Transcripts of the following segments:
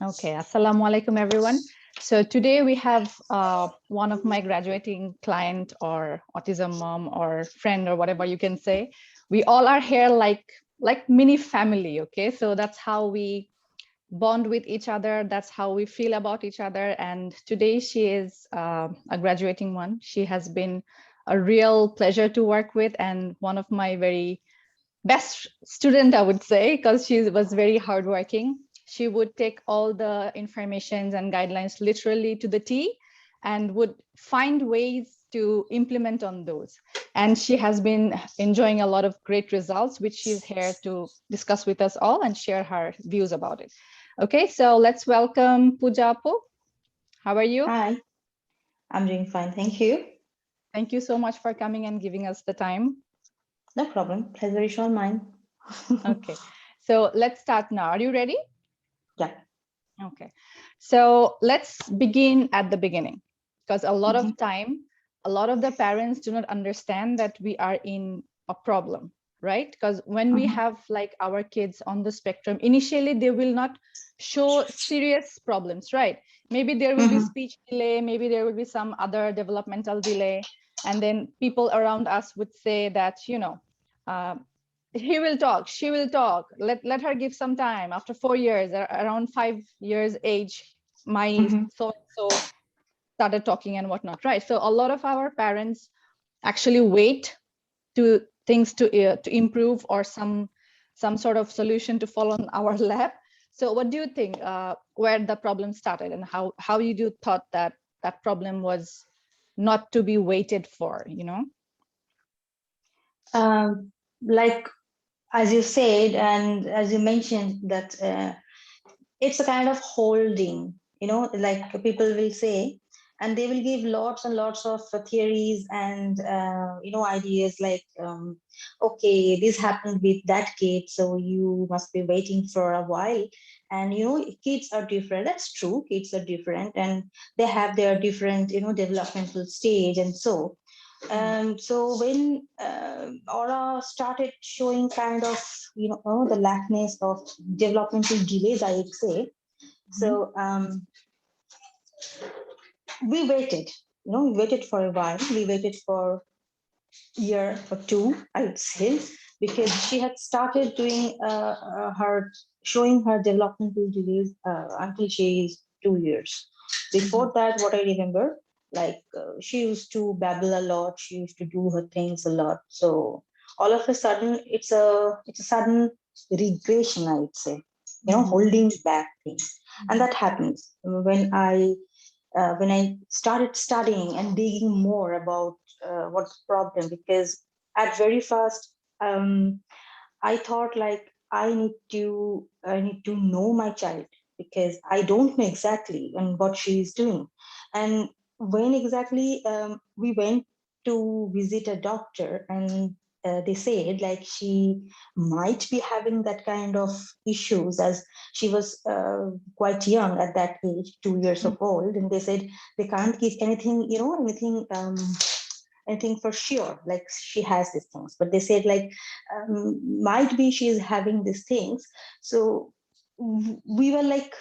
Okay, assalamu alaikum everyone. So today we have one of my graduating client or autism mom or friend or whatever you can say. We all are here like mini family, okay? So that's how we bond with each other. That's how we feel about each other. And today she is a graduating one. She has been a real pleasure to work with and one of my very best student, I would say, because she was very hardworking. She would take all the informations and guidelines literally to the T and would find ways to implement on those. And she has been enjoying a lot of great results, which she's here to discuss with us all and share her views about it. Okay, so let's welcome Pooja Apu. How are you? Hi, I'm doing fine. Thank you. Thank you so much for coming and giving us the time. No problem. Pleasure is all mine. Okay, so let's start now. Are you ready? Yeah. Okay, so let's begin at the beginning, because a lot of Mhm. time, a lot of the parents do not understand that we are in a problem, right? Because when we Mhm. have like our kids on the spectrum, initially they will not show serious problems, right? Maybe there will be Mhm. speech delay, maybe there will be some other developmental delay, and then people around us would say that, uh, he will talk, she will talk, let her give some time. After 4 years, around 5 years age, my Mhm. so and so started talking and whatnot, right? So a lot of our parents actually wait to things to improve or some sort of solution to fall on our lap. So what do you think, where the problem started and how you thought that that problem was not to be waited for? Like as you said, and as you mentioned, that it's a kind of holding, like people will say, and they will give lots and lots of theories and ideas like, okay, this happened with that kid, so you must be waiting for a while. And kids are different. That's true, kids are different, and they have their different developmental stage. And so when Aura started showing kind of the lackness of developmental delays, I would say. Mhm. So we waited, we waited for a while. We waited for year or two, I would say, because she had started doing her showing her developmental delays until she is 2 years. Before that, what I remember, like she used to babble a lot. She used to do her things a lot. So all of a sudden, it's a sudden regression, I would say. Mhm. Holding back things, and Mhm. that happens when I started studying and digging more about what's the problem, because at very first I thought like I need to know my child, because I don't know exactly and what she is doing. And when exactly we went to visit a doctor, and they said like she might be having that kind of issues, as she was quite young at that age, 2 years of old. And they said they can't give anything, anything for sure, like she has these things. But they said like might be she is having these things. So we were like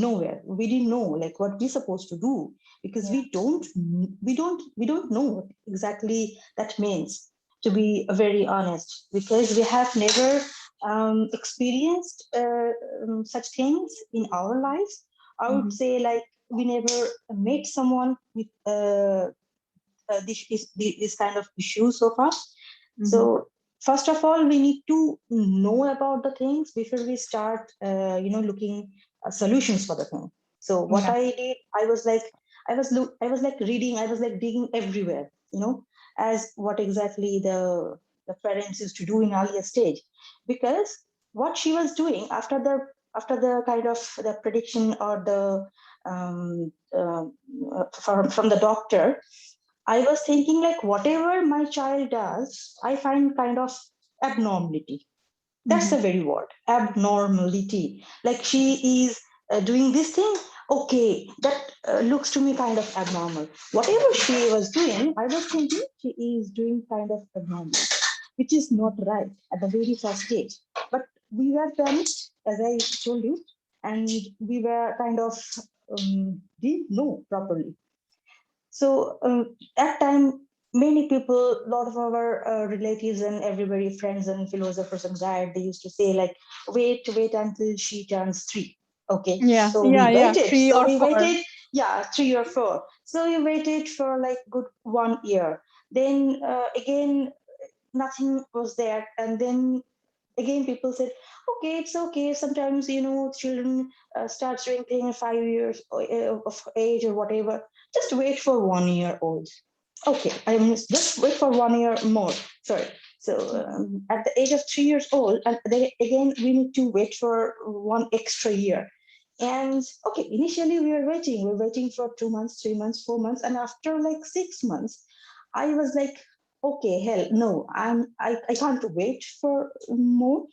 nowhere. We didn't know like what we're supposed to do, because Yeah. we don't know what exactly that means, to be very honest, because we have never experienced such things in our lives. I would Mhm. say like we never met someone with this kind of issues so far. Mhm. So first of all, we need to know about the things before we start, looking solutions for the thing. So what Yeah. I did, I was like reading, I was like digging everywhere, as what exactly the parents used to do in earlier stage, because what she was doing after the kind of the prediction or the from the doctor, I was thinking like whatever my child does, I find kind of abnormality. That's Mhm. the very word, abnormality. Like she is doing this thing, okay, that looks to me kind of abnormal. Whatever she was doing, I was thinking she is doing kind of abnormal, which is not right at the very first stage. But we were parents, as I told you. and we were kind of didn't know properly. So at time, many people, a lot of our relatives and everybody, friends and philosophers and guide, they used to say like, wait until she turns 3. Okay, Yeah, so yeah, we yeah. waited. 3 or 4. Yeah, 3 or 4. So we waited for like good 1 year. Then again, nothing was there, and then again people said, okay, it's okay, sometimes children start doing things 5 years of age or whatever, just wait for 1 year old. Okay, I mean, just wait for 1 year more. Sorry. So at the age of 3 years old, and they, again, we need to wait for 1 extra year. And okay, initially we were waiting for 2 months, 3 months, 4 months, and after like 6 months, I was like, okay, hell, no, I can't wait for more.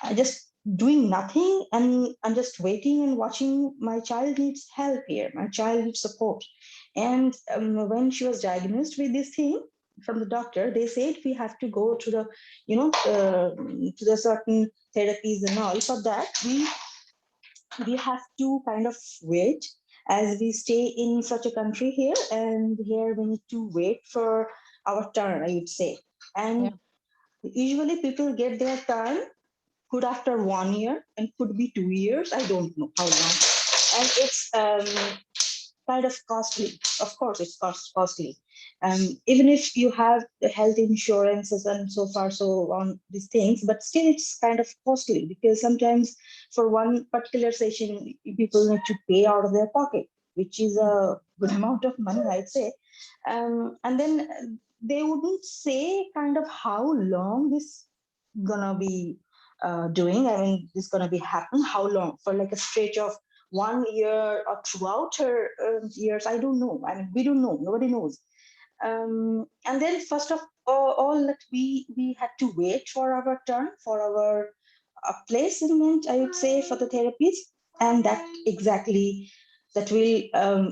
I just doing nothing, and I'm just waiting and watching. My child needs help here. My child needs support. And when she was diagnosed with this thing from the doctor, they said we have to go to the, to the certain therapies and all. For that, we have to kind of wait, as we stay in such a country here, and here we need to wait for our turn, I would say. Yeah. And usually people get their turn could after 1 year and could be 2 years. I don't know how long. And it's kind of costly. Of course, it's costly. Even if you have the health insurances and so far so on these things, but still it's kind of costly, because sometimes for one particular session, people need to pay out of their pocket, which is a good amount of money, I'd say. And then they wouldn't say kind of how long this gonna be doing. I mean, this gonna be happen how long, for like a stretch of 1 year or throughout her years. I don't know. I mean, we don't know. Nobody knows. And then first of all, that we had to wait for our turn, for our placement, I would say, for the therapies, and that exactly that will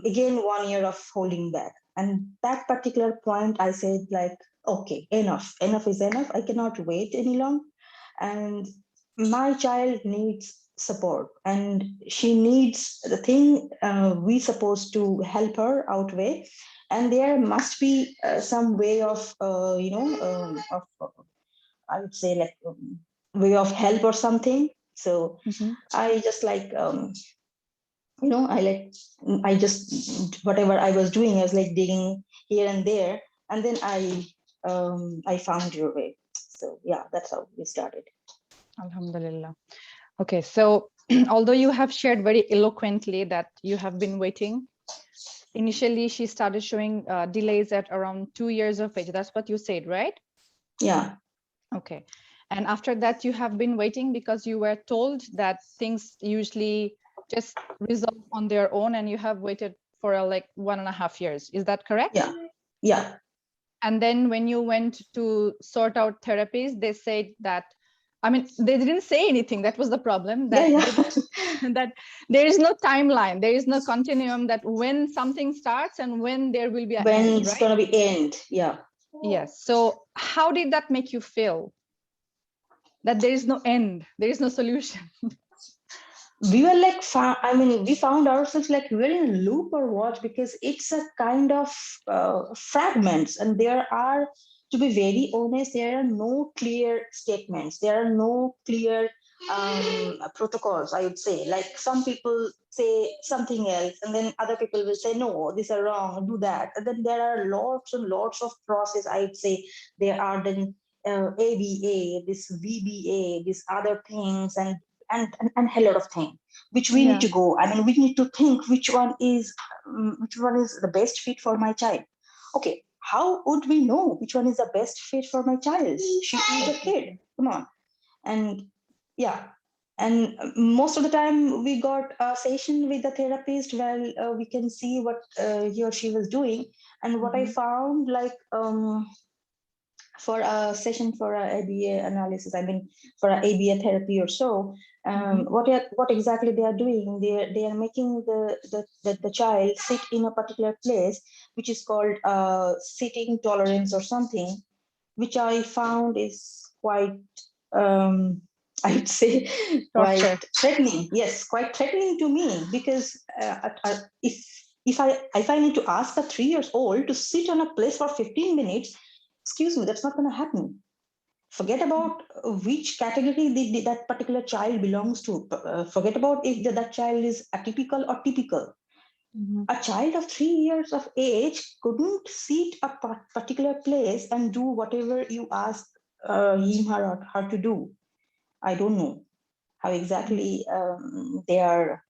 again 1 year of holding back. And that particular point, I said like, okay, enough is enough. I cannot wait any long, and my child needs support, and she needs the thing we supposed to help her outweigh, and there must be some way of I would say like way of help or something. So Mhm. I just like I like I just whatever I was doing, I was like digging here and there, and then I found your way. So yeah, that's how we started. Alhamdulillah. Okay, so although you have shared very eloquently that you have been waiting, initially she started showing delays at around 2 years of age. That's what you said, right? Yeah. Okay. And after that, you have been waiting because you were told that things usually just resolve on their own, and you have waited for like 1.5 years. Is that correct? Yeah. Yeah. And then when you went to sort out therapies, they said that, I mean, they didn't say anything. That was the problem, Yeah. that Yeah. that there is no timeline, there is no continuum, that when something starts and when there will be an When end, it's right? gonna be end. Yeah. Yes. So how did that make you feel? That there is no end, there is no solution. We were like, I mean, we found ourselves like we were in a loop or what, because it's a kind of fragments, and there are, to be very honest, there are no clear statements, there are no clear protocols, I would say. Like some people say something else, and then other people will say, no, these are wrong, do that. And then there are lots and lots of process, I would say. There are then ABA, this VBA, these other things, and a lot of things which we need Yeah. to go. I mean, we need to think which one is the best fit for my child. Okay, how would we know which one is the best fit for my child? She is a kid. Come on. And yeah, and most of the time we got a session with the therapist where we can see what he or she was doing. And what I Mhm. found, like for a session for a ABA analysis, I mean, for a ABA therapy or so, Mhm. what exactly they are doing? They are making the child sit in a particular place, which is called sitting tolerance or something, which I found is quite, um, I'd say quite Torture. threatening. Yes, quite threatening to me, because if I need to ask a 3 years old to sit on a place for 15 minutes, excuse me, that's not going to happen. Forget about which category that particular child belongs to. Forget about if that child is atypical or typical. Mhm. A child of 3 years of age couldn't sit a particular place and do whatever you ask him or her to do. I don't know how exactly they are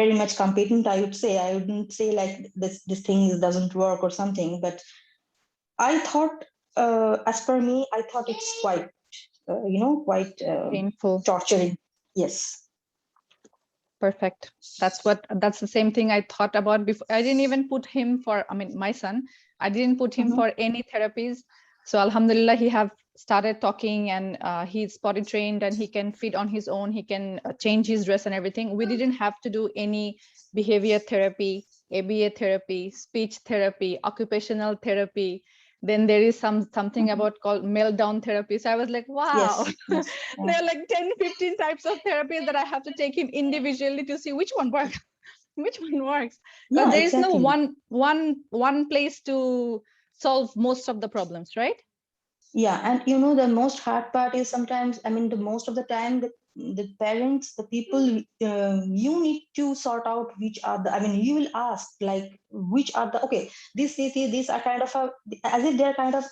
very much competent. I would say, I wouldn't say like this thing doesn't work or something, but I thought, as per me, I thought it's quite quite Painful. torturing. Yes. Perfect. That's the same thing I thought about before. I didn't even put him for, I mean, my son, I didn't put him Mhm. for any therapies. So Alhamdulillah, he have started talking, and he's potty trained, and he can feed on his own. He can change his dress and everything. We didn't have to do any behavior therapy, ABA therapy, speech therapy, occupational therapy. Then there is something Mhm. about called meltdown therapy. So I was like, wow. Yes. Yes. There Yeah. are like 10, 15 types of therapies that I have to take him individually to see which one works. Which one works, because Yeah. there is no Exactly. one place to solve most of the problems, right? Yeah, and the most hard part is sometimes, I mean, the most of the time, the parents, the people, you need to sort out which are the, I mean, you will ask like, which are the, okay, these are kind of as if they're kind of,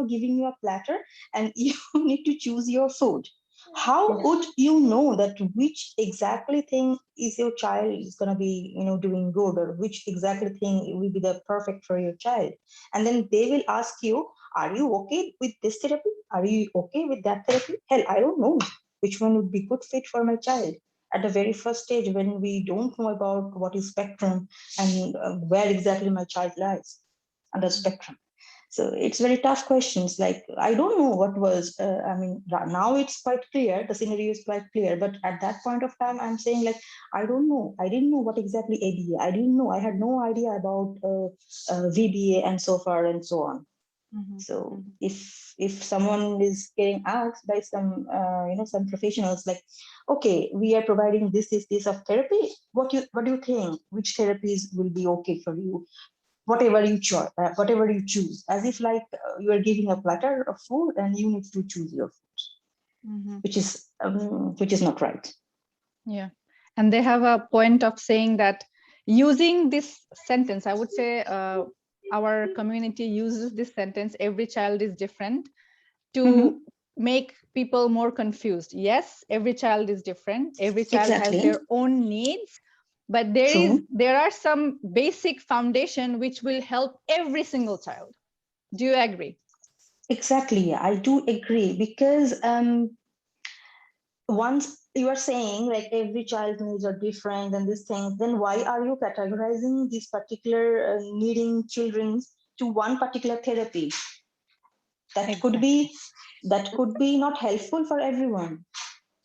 giving you a platter, and you need to choose your food. How Yeah. would you know that which exactly thing is your child is going to be, doing good, or which exactly thing will be the perfect for your child? And then they will ask you, are you okay with this therapy? Are you okay with that therapy? Hell, I don't know which one would be good fit for my child at the very first stage, when we don't know about what is spectrum, and where exactly my child lies on the spectrum. So it's very tough questions. Like, I don't know what was, I mean, now it's quite clear, the scenario is quite clear. But at that point of time, I'm saying, like, I don't know. I didn't know what exactly ABA. I didn't know. I had no idea about VBA and so far and so on. Mhm, So mhm. if someone is getting asked by some professionals, like, okay, we are providing this of therapy, what do you think, which therapies will be okay for you, whatever you choose, as if like you are giving a platter of food and you need to choose your food, Mhm. which is not right. Yeah. And they have a point of saying that using this sentence, I would say our community uses this sentence, every child is different, to Mhm. make people more confused. Yes, every child is different. Every child has Exactly. their own needs, but True. there are some basic foundation which will help every single child. Do you agree? Exactly. I do agree, because once you are saying like every child's needs are different and these things, then why are you categorizing these particular needing children to one particular therapy? that could Exactly. be that could be not helpful for everyone.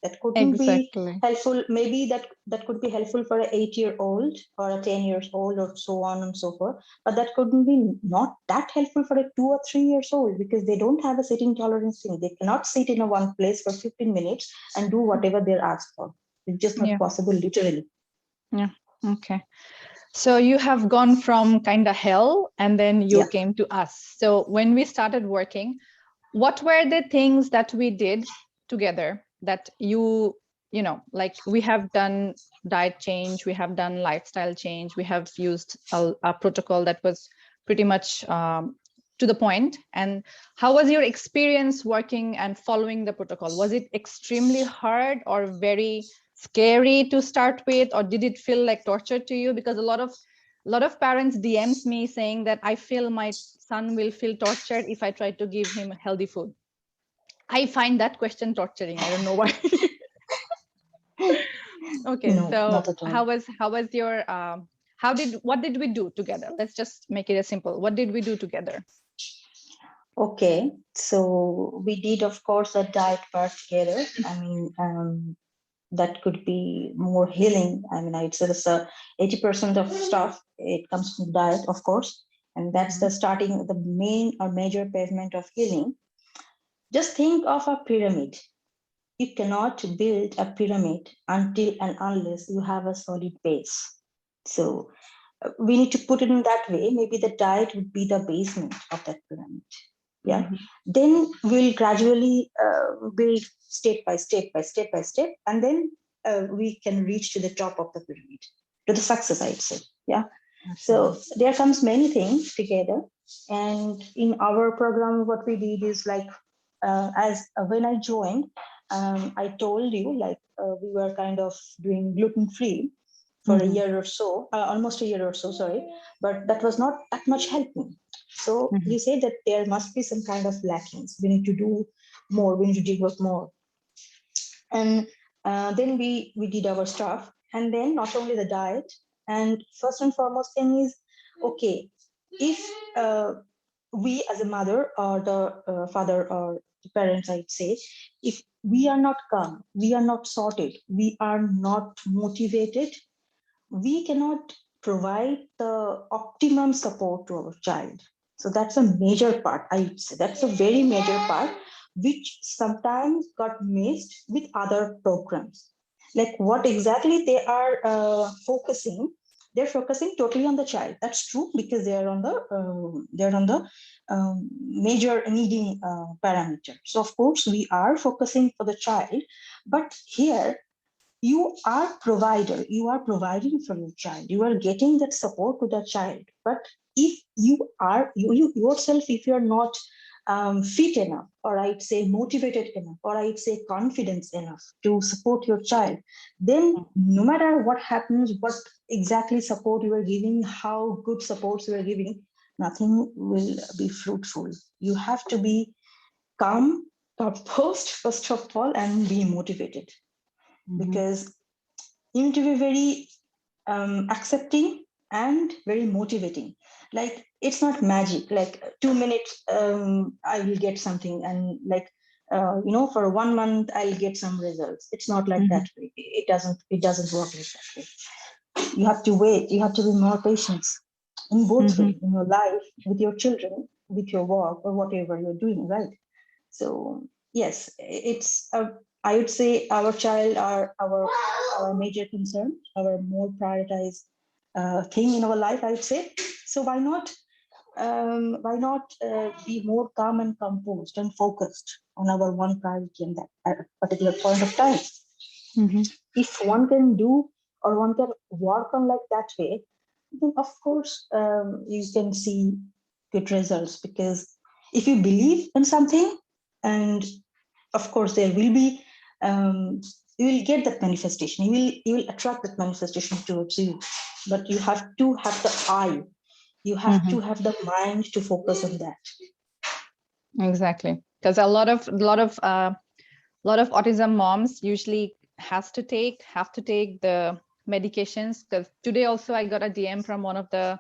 That couldn't be Exactly. helpful. Maybe that could be helpful for an 8-year-old or a 10 years old, or so on and so forth, but that couldn't be not that helpful for a 2 or 3 years old, because they don't have a sitting tolerance thing. They cannot sit in a one place for 15 minutes and do whatever they're asked for. It's just not Yeah. possible, literally. Yeah. Okay. So you have gone from kind of hell and then you Yeah. came to us. So when we started working, what were the things that we did together that like we have done diet change, we have done lifestyle change, we have used a protocol that was pretty much to the point. And how was your experience working and following the protocol? Was it extremely hard or very scary to start with, or did it feel like torture to you? Because a lot of parents DMs me saying that I feel my son will feel tortured if I try to give him healthy food. I find that question torturing. I don't know why. Okay, No, not so at all. how was your what did we do together? Let's just make it as simple. What did we do together? Okay, so we did, of course, a diet part together. I mean, that could be more healing. I mean, I'd say this 80% of stuff, it comes from diet, of course, and that's Mhm. the main or major pavement of healing. Just think of a pyramid. you cannot build a pyramid until and unless you have a solid base. So we need to put it in that way. Maybe the diet would be the basement of that pyramid. Yeah. Mm-hmm. Then we'll gradually build step by step by step by step, and then we can reach to the top of the pyramid, to the success, I'd say. Yeah. So Absolutely. there comes many things together, and in our program, what we did is like, as when I joined, I told you like we were kind of doing gluten free for a Mm-hmm. year or so, almost a year or so, sorry, but that was not that much helping. So Mm-hmm. you say that there must be some kind of lackings. We need to do more. We need to dig up more, and then we did our stuff, and then not only the diet, and first and foremost thing is, okay, if we as a mother or the father or the parents, I'd say, if we are not calm, we are not sorted, we are not motivated, we cannot provide the optimum support to our child. So that's a major part, I would say. That's a very major part, which sometimes got missed with other programs. Like what exactly they are focusing, they're focusing totally on the child. That's true, because they're on the major needing parameter. So of course we are focusing for the child, but here you are providing for your child, you are getting that support to the child. But if you are you yourself, if you're not fit enough, or I'd say motivated enough, or I'd say confidence enough to support your child, then no matter what happens, what exactly support you are giving, how good supports you are giving, nothing will be fruitful. You have to be calm, composed first of all, and be motivated, Mm-hmm. because you need to be very accepting and very motivating. Like it's not magic. Like 2 minutes, I will get something, and like for 1 month, I'll get some results. It's not like Mm-hmm. that way. It doesn't. It doesn't work like that way. You have to wait. You have to be more patient in both Mm-hmm. way, in your life, with your children, with your work, or whatever you're doing, right? So yes, it's a, I would say our child are our major concern, our more prioritized thing in our life, I would say. So why not be more calm and composed and focused on our one priority in that at a particular point of time? Mm-hmm. If one can do, or one can work on like that way, then of course you can see good results. Because if you believe in something, and of course there will be you will get that manifestation, you will attract that manifestation towards you. But you have to have the eye, you have Mm-hmm. to have the mind to focus on that. Exactly. Because a lot of autism moms usually have to take the medications. Because today also I got a DM from one of the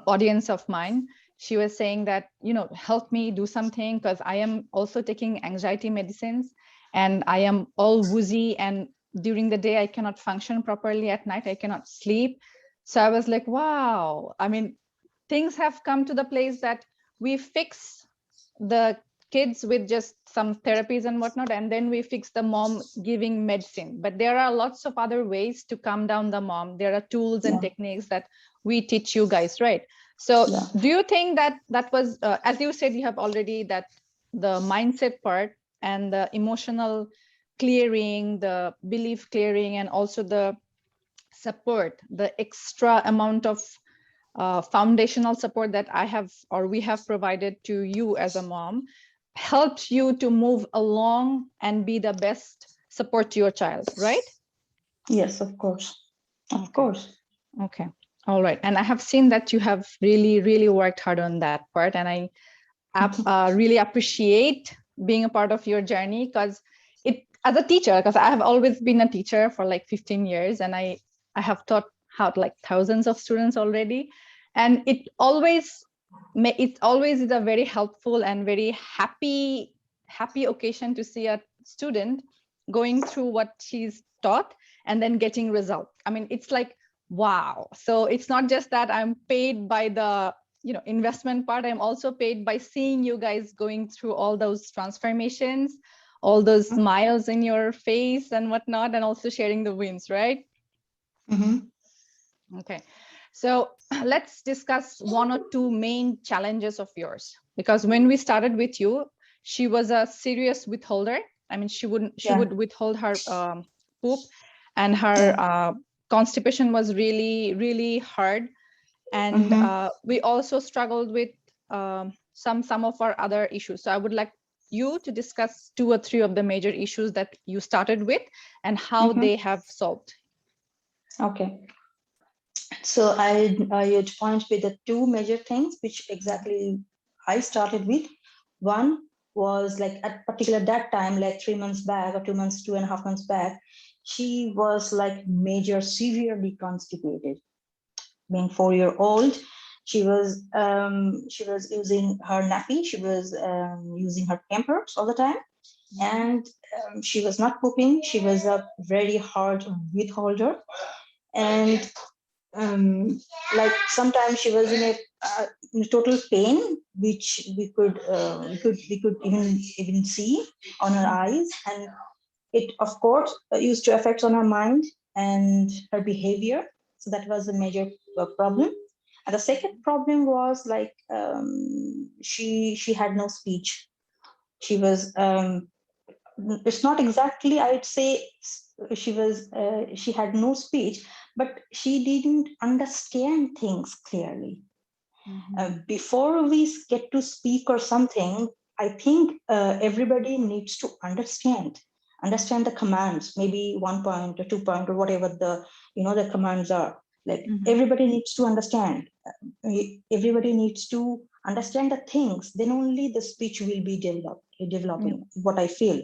audience of mine. She was saying that, help me do something, because I am also taking anxiety medicines and I am all woozy, and during the day I cannot function properly, at night I cannot sleep. So I was like, wow, I mean, things have come to the place that we fix the kids with just some therapies and whatnot, and then we fix the mom giving medicine. But there are lots of other ways to calm down the mom. There are tools and Yeah, techniques that we teach you guys, right? So yeah, do you think that that was as you said, you have already that the mindset part and the emotional clearing, the belief clearing, and also the support, the extra amount of foundational support that I have or we have provided to you as a mom helps you to move along and be the best support to your child, right? yes, of course, of Okay. course. Okay. All right. And I have seen that you have really, really worked hard on that part. And I really appreciate being a part of your journey, because as a teacher, because I have always been a teacher for like 15 years, and I have taught how like thousands of students already. And it always is a very helpful and very happy occasion to see a student going through what she's taught and then getting results. I mean, it's like, wow. So it's not just that I'm paid by the investment part. I'm also paid by seeing you guys going through all those transformations, all those smiles in your face and whatnot, and also sharing the wins, right? Okay, so let's discuss one or two main challenges of yours, because when we started with you, she was a serious withholder. I mean, she would withhold her poop, and her constipation was really, really hard. And we also struggled with some of our other issues. So I would like you to discuss 2 or 3 of the major issues that you started with and how they have solved. Okay. So I'd point with the 2 major things which exactly I started with. One was like at particular that time, like 3 months back or 2 months, 2.5 months back, she was like major severely constipated. Being 4-year-old, she was using her nappy, she was using her Pampers all the time, and she was not pooping. She was a very hard withholder, and like sometimes she was in a total pain, which we could even see on her eyes, and it of course used to affect on her mind and her behavior. So that was a major problem. And the second problem was like she had no speech. She was it's not exactly, I'd say she had no speech, but she didn't understand things clearly. Before we get to speak or something, I think everybody needs to understand the commands, maybe 1 point or 2 point or whatever the commands are. Like everybody needs to understand. Everybody needs to understand the things. Then only the speech will be developing. What I feel.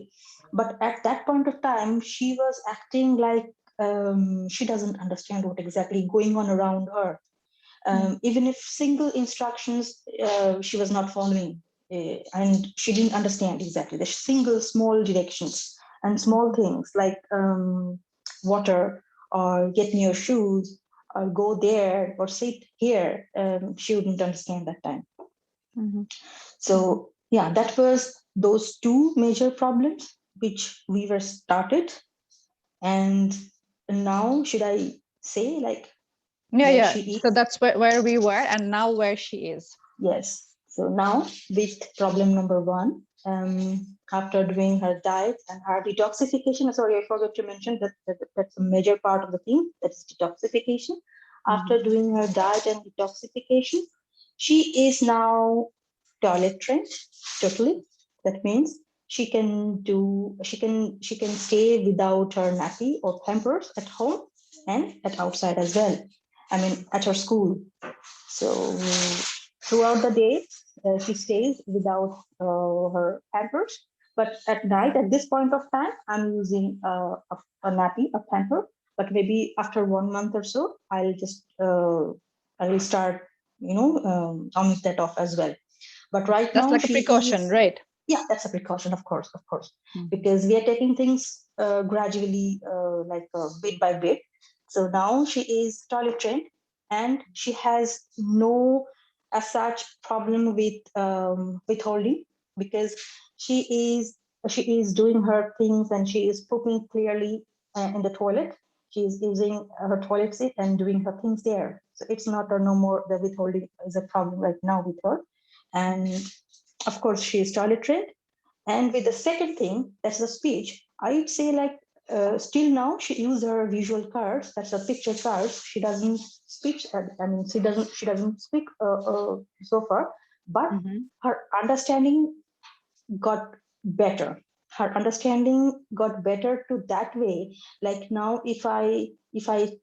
But at that point of time, she was acting like she doesn't understand what exactly going on around her. Even if single instructions she was not following, and she didn't understand exactly the single small directions and small things like water or get me your shoes or go there or sit here, she wouldn't understand that time. So yeah, that was those 2 major problems which we were started. And now should I say like so that's where we were, and now where she is. Yes. So now with problem number 1, after doing her diet and her detoxification, sorry, I forgot to mention that's a major part of the thing, that's detoxification. After doing her diet and detoxification, she is now toilet trained totally. That means she can stay without her nappy or Pampers at home and at outside as well. I mean, at her school. So throughout the day, she stays without her Pampers. But at night, at this point of time, I'm using a nappy, a Pamper. But maybe after 1 month or so, I will start, omit that off as well. But right that's now, like a precaution, right? Yeah, that's a precaution, of course, because we are taking things gradually, bit by bit. So now she is toilet trained, and she has no as such problem with withholding, because she is doing her things and she is pooping clearly in the toilet. She is using her toilet seat and doing her things there. So it's not or no more the withholding is a problem right now with her. And of course, she is toilet trained. And with the second thing, that's the speech, I would say like still now she uses her visual cards, that's the picture cards. She doesn't speak, she doesn't speak so far, but her understanding got better. Her understanding got better to that way. Like now, if I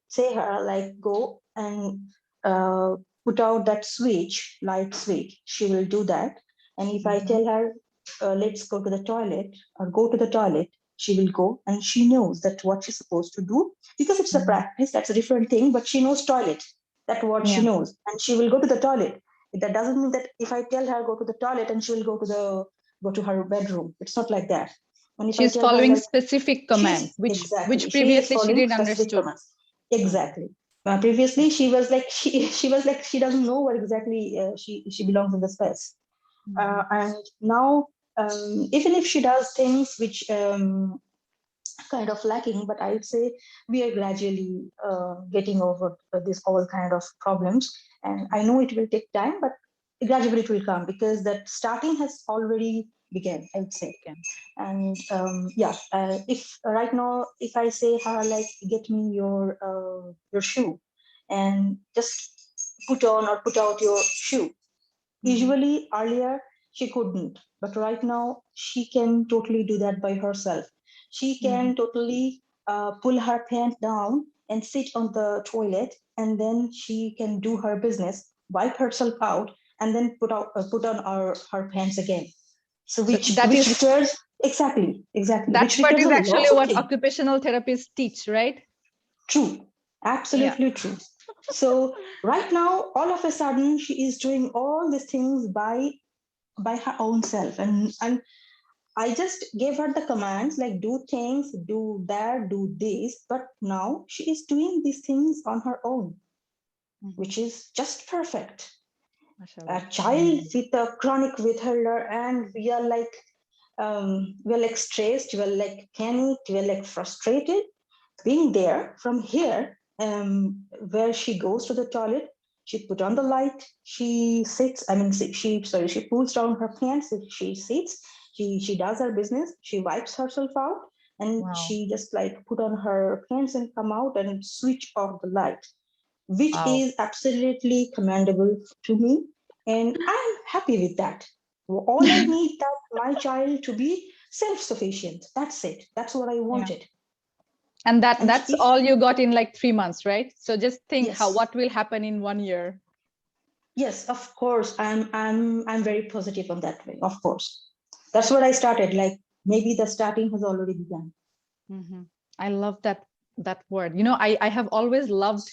say her like go and put out that switch, light switch, she will do that. And if I tell her let's go to the toilet or go to the toilet, she will go, and she knows that what she's supposed to do, because it's a practice. That's a different thing. But she knows toilet. That's what she knows, and she will go to the toilet. That doesn't mean that if I tell her go to the toilet and she will go to her bedroom. It's not like that. And if she's I tell her following like specific commands, which previously she didn't understood. Exactly. Previously she was like she doesn't know what exactly she belongs in the space. And now even if she does things which kind of lacking, but I would say we are gradually getting over this all kind of problems. And I know it will take time, but gradually it will come because that starting has already begun, I would say. Okay. And if right now, if I say her like, get me your shoe and just put on or put out your shoe. Usually earlier she couldn't, but right now she can totally do that by herself. She can totally pull her pants down and sit on the toilet, and then she can do her business, wipe herself out, and then put on her pants again. So So which that which is requires exactly that which part requires is a actually lot of what things. occupational therapists teach, right? True, Yeah. absolutely true. So right now, all of a sudden, she is doing all these things by her own self, and I just gave her the commands like do things, do that, do this, but now she is doing these things on her own, which is just perfect. A Mashallah. child with a chronic with her, and we're like stressed, we're like panicked, we're like frustrated. Being there from here, where she goes to the toilet, she put on the light, she sits, I mean, she pulls down her pants, she sits, she does her business, she wipes herself out, and Wow. she just like put on her pants and come out and switch off the light, which Wow. is absolutely commendable to me. And I'm happy with that. All I need that my child to be self-sufficient. That's it. That's what I Yeah. wanted. And And that's if all you got in like 3 months, right? So just think yes, what will happen in 1 year. yes, of course, I'm very positive on that way. Of course, that's what I started. Like maybe the starting has already begun. I love that word. You know, I have always loved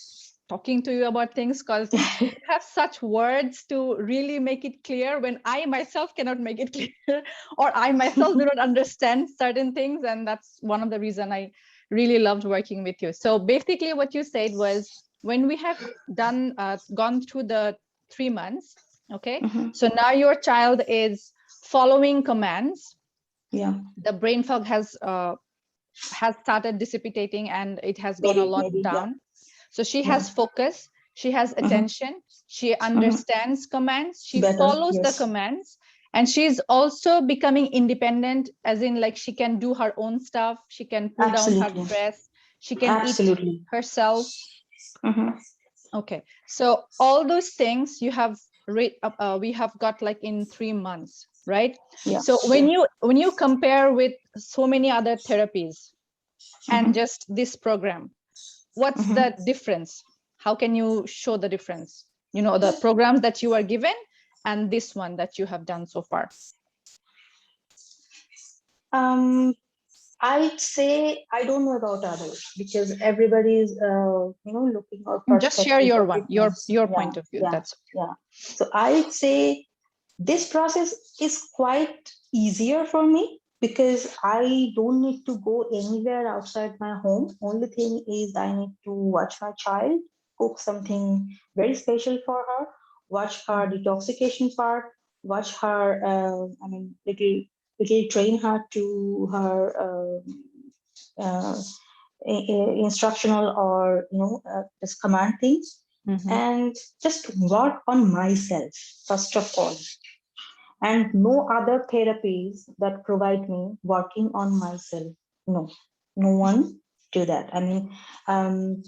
talking to you about things because you have such words to really make it clear when I myself cannot make it clear, or I myself do not understand certain things. And that's one of the reason I really loved working with you. So basically what you said was when we have gone through the 3 months, okay, Mhm. so now your child is following commands. Yeah, The brain fog has started dissipating and it has gone a lot maybe, yeah, down. So she yeah. has focus, she has Mhm. attention, she Mhm. understands commands, she Better, follows the yes, commands, and she's also becoming independent, as in like she can do her own stuff, she can pull down her absolutely, dress, she can eat absolutely. herself. Mhm. Okay, so all those things you have we have got like in 3 months, right? Yeah, So yeah. when you compare with so many other therapies and Mhm. just this program, what's Mhm. the difference? How can you show the difference, you know, the programs that you are given and this one that you have done so far? Um, I'd say I don't know about others because everybody's looking at Just share perspectives your are one, different. your Yeah, point of view. yeah, That's yeah. So I'd say this process is quite easier for me because I don't need to go anywhere outside my home. Only thing is I need to watch my child, cook something very special for her, watch her detoxification part, watch her. Little train her to her uh, instructional or just command things, and just work on myself first of all, and no other therapies that provide me working on myself. No, no one do that. I mean, um,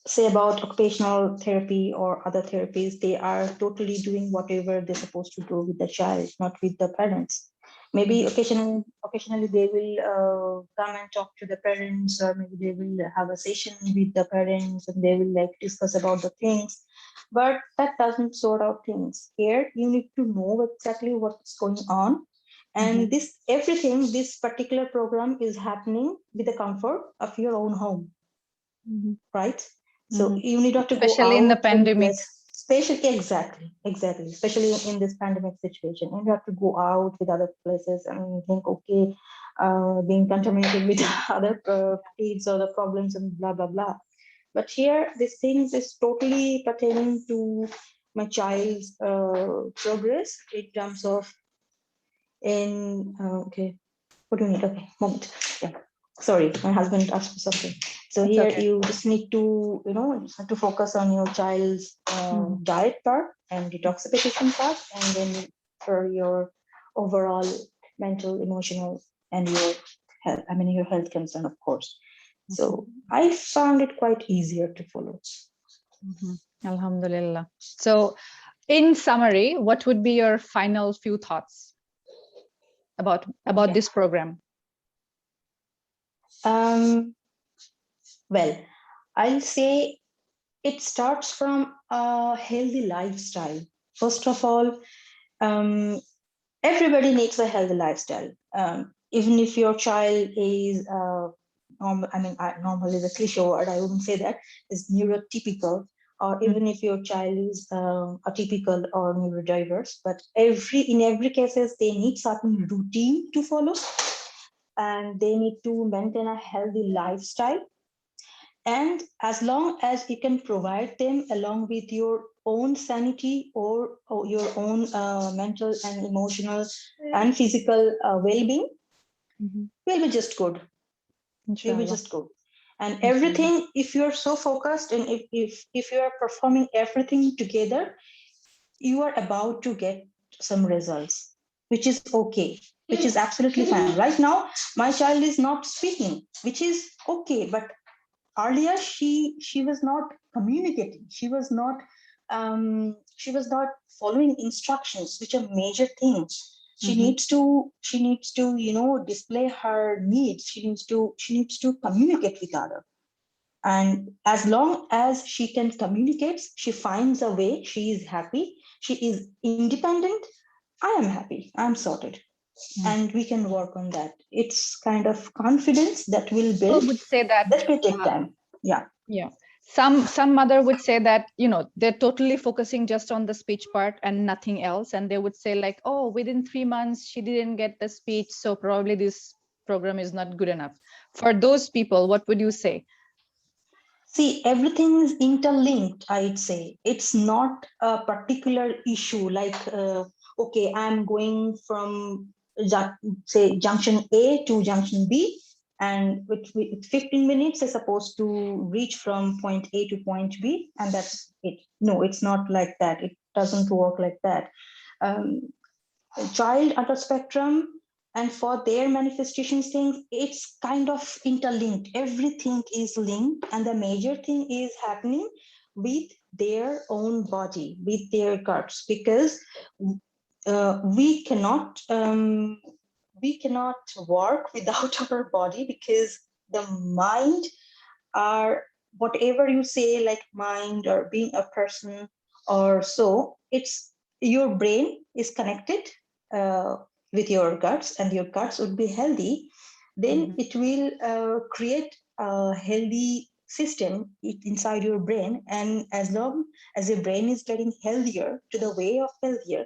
say about occupational therapy or other therapies, they are totally doing whatever they're supposed to do with the child, not with the parents. Maybe occasionally they will come and talk to the parents, or maybe they will have a session with the parents and they will like discuss about the things. But that doesn't sort out things. Here, you need to know exactly what's going on, and this particular program is happening with the comfort of your own home, right? So you need not to go especially in the out and pandemic. dress, especially exactly, especially in this pandemic situation. You have to go out with other places and think, okay, being contaminated with other kids or the problems and blah blah blah. But here, this thing is totally pertaining to my child's progress in terms of in okay, what do you need? Okay, moment. Yeah, sorry, my husband asked for something. So It's here okay. you just need to, to focus on your child's diet part and detoxification part, and then for your overall mental, emotional, and your health. I mean, your health concern, of course. So I found it quite easier to follow. Alhamdulillah. So in summary, what would be your final few thoughts about Okay. this program? Well, I'll say it starts from a healthy lifestyle. First of all, everybody needs a healthy lifestyle. Even if your child is normal, I mean, normal is a cliche word. I wouldn't say that is neurotypical, or even if your child is atypical or neurodiverse. But in every cases, they need certain routine to follow, and they need to maintain a healthy lifestyle. And as long as you can provide them along with your own sanity or your own mental and emotional and physical well-being, will be just good. Will be just good. And everything, if you're so focused and if you are performing everything together, you are about to get some results, which is okay, which is absolutely fine. Right now, my child is not speaking, which is okay, but earlier she was not communicating, she was not following instructions, which are major things. She needs to display her needs. She needs to communicate with other, and as long as she can communicate, she finds a way, she is happy, she is independent, I am happy, I'm sorted. And we can work on that. It's kind of confidence that will build. People would say that will take time. Yeah. Some mother would say that they're totally focusing just on the speech part and nothing else, and they would say like, oh, within 3 months she didn't get the speech, so probably this program is not good enough. For those people, what would you say? See, everything is interlinked, I'd say. It's not a particular issue like, okay, I'm going from, say, junction A to junction B, and with 15 minutes, I'm supposed to reach from point A to point B, and that's it. No, it's not like that. It doesn't work like that. Child under spectrum, and for their manifestations things, it's kind of interlinked. Everything is linked, and the major thing is happening with their own body, with their guts, because we cannot work without our body, because the mind, are whatever you say, like mind or being a person or so, it's your brain is connected with your guts, and your guts would be healthy, then it will create a healthy system inside your brain. And as long as your brain is getting healthier to the way of healthier,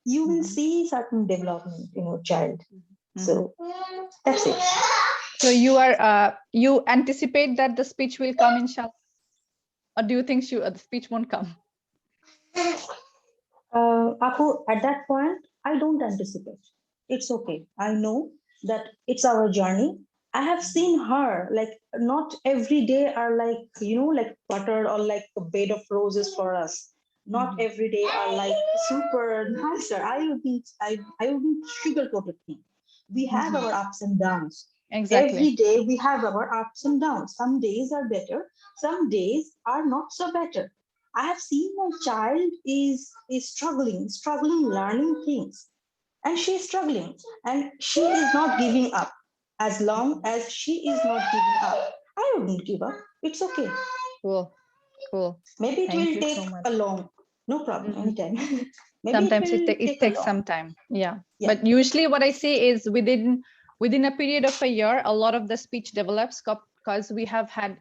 you will see certain development in your child. So that's it. So you anticipate that the speech will come, inshallah, or do you think the speech won't come? Apu, at that point, I don't anticipate. It's okay. I know that it's our journey. I have seen her, like, not every day are like, like butter or like a bed of roses for us. Not every day are like super nicer. I wouldn't sugarcoat a thing. We have our ups and downs. Exactly. Every day we have our ups and downs. Some days are better, some days are not so better. I have seen my child is struggling learning things, and she is struggling, and she is not giving up. As long as she is not giving up, I wouldn't give up. It's okay. Cool. Maybe it Thank will you take so much. a long, no problem, anytime. Maybe Sometimes it it takes some time. Yeah. But usually what I see is within a period of a year, a lot of the speech develops, because we have had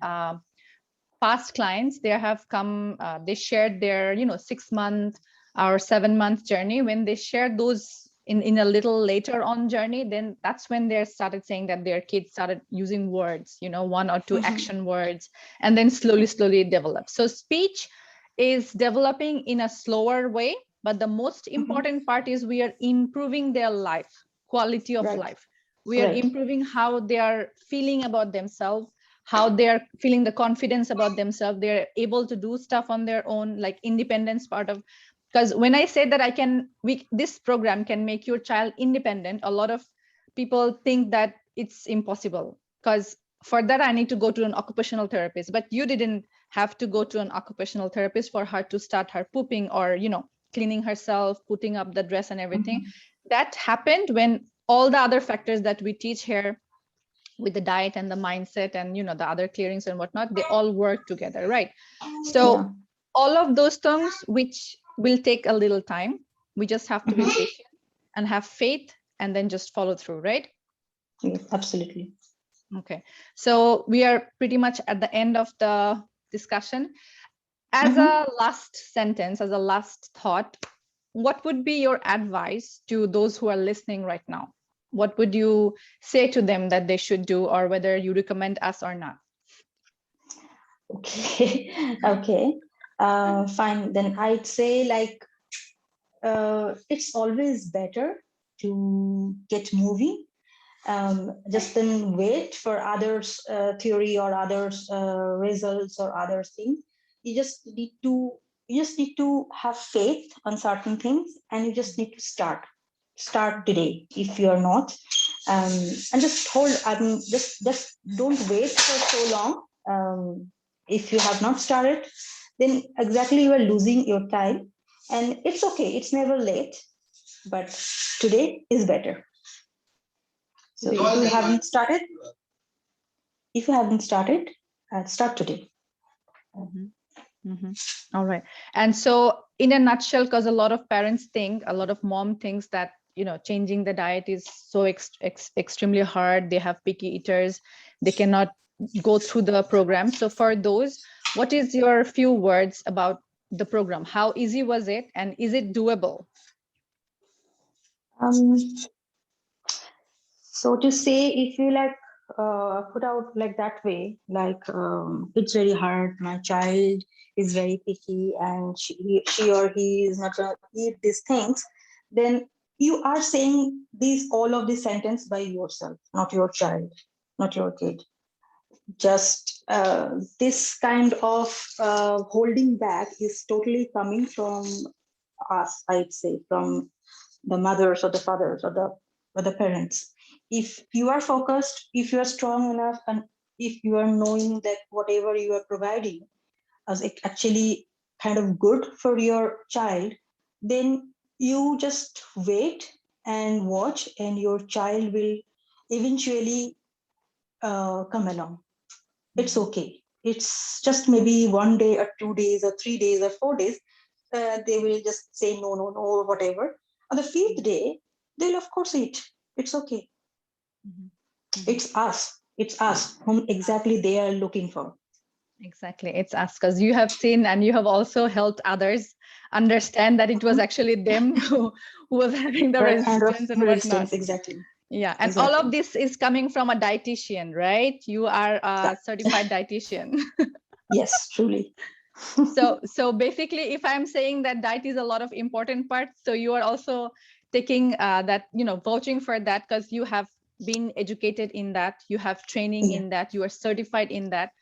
past clients. They have come, they shared their 6-month or 7-month journey. When they shared those in a little later on journey, then that's when they started saying that their kids started using words, 1 or 2 action words, and then slowly it develops. So speech is developing in a slower way, but the most important part is we are improving their life. quality of Right. life. We are Right. improving how they are feeling about themselves, how they are feeling the confidence about themselves. They're able to do stuff on their own, like independence part of, because when I say that this program can make your child independent, a lot of people think that it's impossible, because for that I need to go to an occupational therapist. But you didn't have to go to an occupational therapist for her to start her pooping or, cleaning herself, putting up the dress and everything. That happened when all the other factors that we teach here with the diet and the mindset and, the other clearings and whatnot, they all work together, right? So all of those things, which will take a little time, we just have to be patient and have faith and then just follow through, right? Yes, absolutely. Okay, so we are pretty much at the end of the discussion. As a last sentence, as a last thought, what would be your advice to those who are listening right now? What would you say to them that they should do, or whether you recommend us or not? Okay. Okay. Fine. Then I'd say, like, it's always better to get moving. Just then wait for others' theory or others' results or other things. You just need to have faith on certain things, and you just need to start today if you are not, and just hold. Just don't wait for so long. If you have not started, then exactly you are losing your time, and it's okay. It's never late, but today is better. So if you haven't started, start today. All right. And so in a nutshell, because a lot of parents think, a lot of mom thinks that, changing the diet is so extremely hard. They have picky eaters. They cannot go through the program. So for those, what is your few words about the program? How easy was it? And is it doable? So to say, if you put out like that way, like, it's very hard. My child is very picky, and she or he is not going to eat these things. Then you are saying all of this sentence by yourself, not your child, not your kid. Just this kind of holding back is totally coming from us, I'd say, from the mothers or the fathers or the parents. If you are focused, if you are strong enough, and if you are knowing that whatever you are providing is actually kind of good for your child, then you just wait and watch, and your child will eventually come along. It's okay. It's just maybe 1 day or 2 days or 3 days or 4 days. They will just say no, no, no, or whatever. On the 5th day, they'll of course eat. It's okay. It's us whom exactly they are looking for. Exactly. It's us, because you have seen and you have also helped others understand that it was actually them who was having the resistance and whatnot. Exactly. Yeah. And all of this is coming from a dietitian, right? You are a certified dietitian. Yes, truly. So basically, if I'm saying that diet is a lot of important part, so you are also taking that, vouching for that, because you have been educated in that, you have training in that, you are certified in that.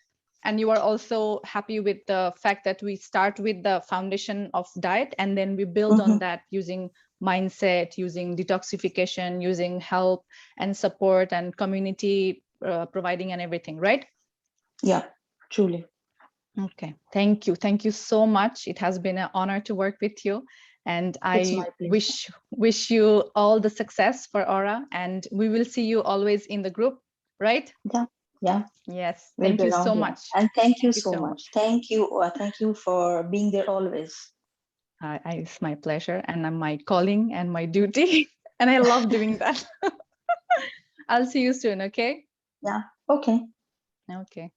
And you are also happy with the fact that we start with the foundation of diet, and then we build on that using mindset, using detoxification, using help and support and community providing and everything, right? Yeah, truly. Okay, thank you. Thank you so much. It has been an honor to work with you. And I wish you all the success for Aura, and we will see you always in the group, right? Yeah. Yes. Thank you so much. And thank you so much. Thank you for being there always. It's my pleasure, and my calling and my duty. And I love doing that. I'll see you soon, okay? Yeah. Okay. Okay.